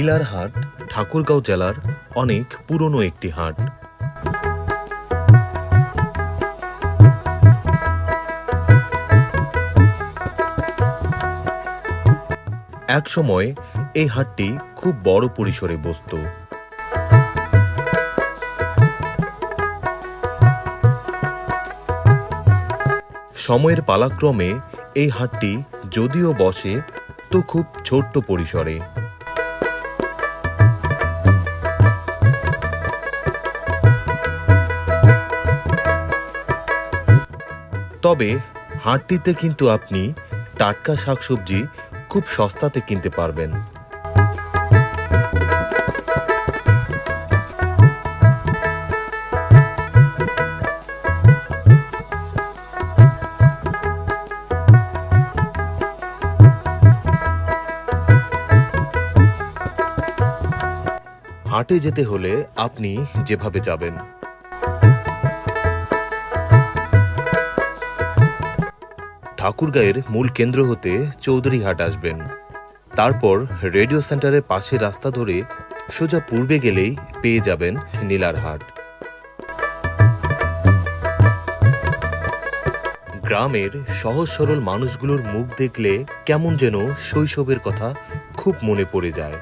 নীলার হাট ঠাকুরগাঁও জেলার অনেক পুরনো একটি হাট। এক সময় এই হাটটি খুব বড় পরিসরে বসত। সময়ের পালাক্রমে এই হাটটি যদিও বসে তো খুব ছোট্ট পরিসরে। তবে হাটটিতে কিন্তু আপনি টাটকা শাকসবজি খুব সস্তাতে কিনতে পারবেন। হাটে যেতে হলে আপনি যেভাবে যাবেন, ঠাকুরগাঁয়ের মূল কেন্দ্র হতে চৌধুরীহাট আসবেন, তারপর রেডিও সেন্টারের পাশে রাস্তা ধরে সোজা পূর্বে গেলেই পেয়ে যাবেন নীলার হাট। গ্রামের সহজ সরল মানুষগুলোর মুখ দেখলে কেমন যেন শৈশবের কথা খুব মনে পড়ে যায়।